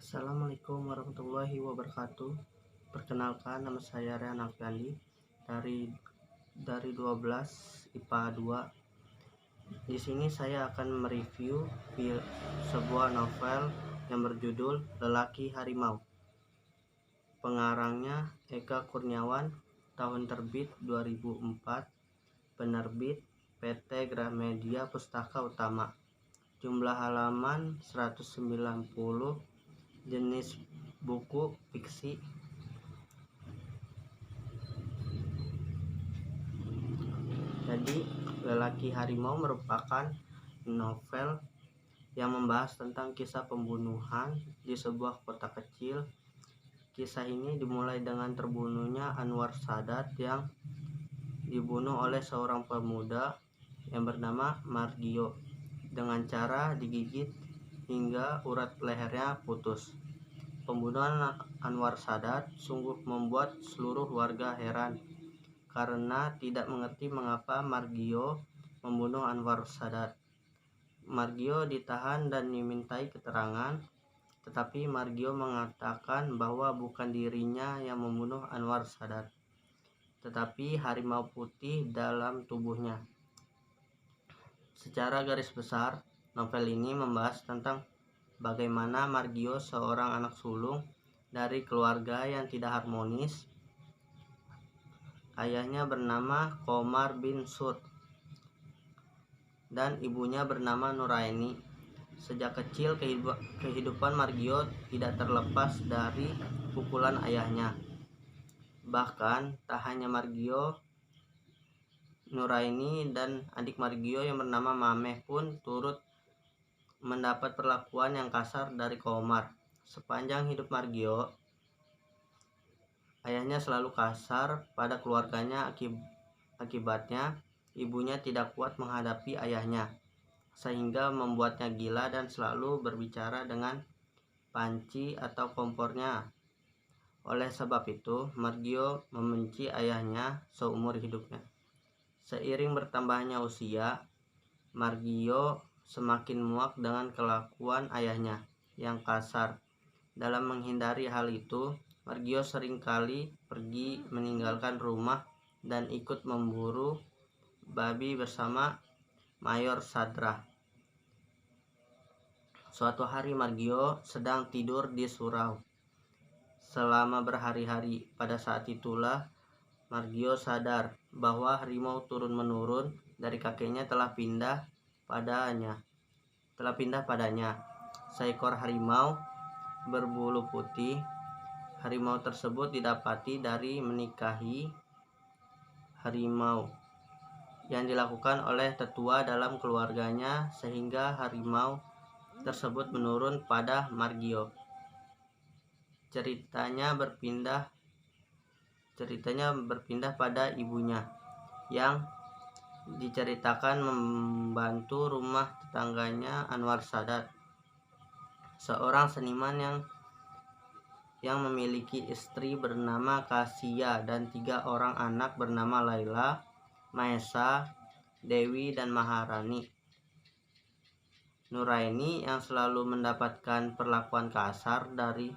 Assalamualaikum warahmatullahi wabarakatuh. Perkenalkan, nama saya Rehan Alfiandi dari 12 IPA 2. Di sini saya akan mereview sebuah novel yang berjudul Lelaki Harimau. Pengarangnya Eka Kurniawan, tahun terbit 2004, penerbit PT Gramedia Pustaka Utama. Jumlah halaman 190, jenis buku fiksi. Jadi, Lelaki Harimau merupakan novel yang membahas tentang kisah pembunuhan di sebuah kota kecil. Kisah ini dimulai dengan terbunuhnya Anwar Sadat yang dibunuh oleh seorang pemuda yang bernama Margio dengan cara digigit hingga urat lehernya putus. Pembunuhan Anwar Sadat sungguh membuat seluruh warga heran karena tidak mengerti mengapa Margio membunuh Anwar Sadat. Margio ditahan dan dimintai keterangan, tetapi Margio mengatakan bahwa bukan dirinya yang membunuh Anwar Sadat, tetapi harimau putih dalam tubuhnya. Secara garis besar, novel ini membahas tentang bagaimana Margio, seorang anak sulung dari keluarga yang tidak harmonis. Ayahnya bernama Komar bin Sur dan ibunya bernama Nuraini. Sejak kecil kehidupan Margio tidak terlepas dari pukulan ayahnya. Bahkan tak hanya Margio, Nuraini dan adik Margio yang bernama Mameh pun turut mendapat perlakuan yang kasar dari Komar. Sepanjang hidup Margio, ayahnya selalu kasar pada keluarganya. Akibatnya, ibunya tidak kuat menghadapi ayahnya, sehingga membuatnya gila dan selalu berbicara dengan panci atau kompornya. Oleh sebab itu, Margio membenci ayahnya seumur hidupnya. Seiring bertambahnya usia, Margio semakin muak dengan kelakuan ayahnya yang kasar. Dalam menghindari hal itu, Margio seringkali pergi meninggalkan rumah dan ikut memburu babi bersama Mayor Sadrah. Suatu hari Margio sedang tidur di surau selama berhari-hari. Pada saat itulah Margio sadar bahwa harimau turun-menurun dari kakeknya telah pindah padanya. Seekor harimau berbulu putih. Harimau tersebut didapati dari menikahi harimau yang dilakukan oleh tetua dalam keluarganya, sehingga harimau tersebut menurun pada Margio. Ceritanya berpindah pada ibunya yang diceritakan membantu rumah tetangganya Anwar Sadat, seorang seniman yang memiliki istri bernama Kasia dan 3 orang anak bernama Laila, Maesa, Dewi, dan Maharani. Nuraini yang selalu mendapatkan perlakuan kasar dari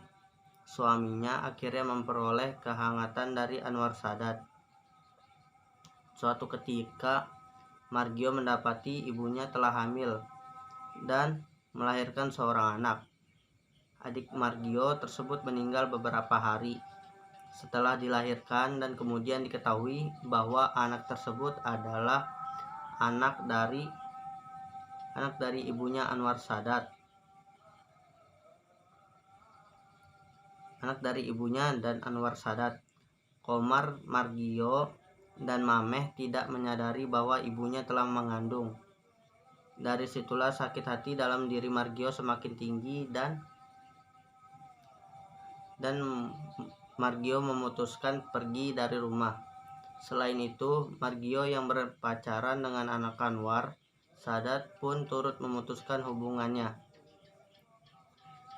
suaminya akhirnya memperoleh kehangatan dari Anwar Sadat. Suatu ketika, Margio mendapati ibunya telah hamil dan melahirkan seorang anak. Adik Margio tersebut meninggal beberapa hari setelah dilahirkan, dan kemudian diketahui bahwa anak tersebut adalah anak dari ibunya Anwar Sadat. Anak dari ibunya dan Anwar Sadat, Komar, Margio, dan Mameh tidak menyadari bahwa ibunya telah mengandung. Dari situlah sakit hati dalam diri Margio semakin tinggi dan Margio memutuskan pergi dari rumah. Selain itu, Margio yang berpacaran dengan anak Anwar Sadat pun turut memutuskan hubungannya.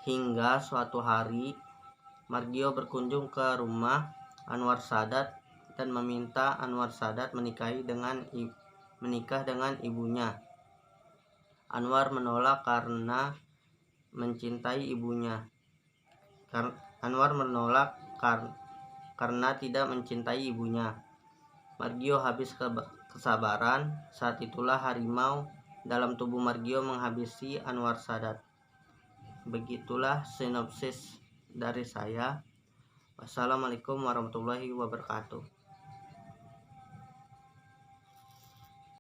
Hingga suatu hari, Margio berkunjung ke rumah Anwar Sadat dan meminta Anwar Sadat menikah dengan ibunya. Anwar menolak karena mencintai ibunya. Anwar menolak karena tidak mencintai ibunya. Margio habis kesabaran. Saat itulah harimau dalam tubuh Margio menghabisi Anwar Sadat. Begitulah sinopsis dari saya. Wassalamualaikum warahmatullahi wabarakatuh.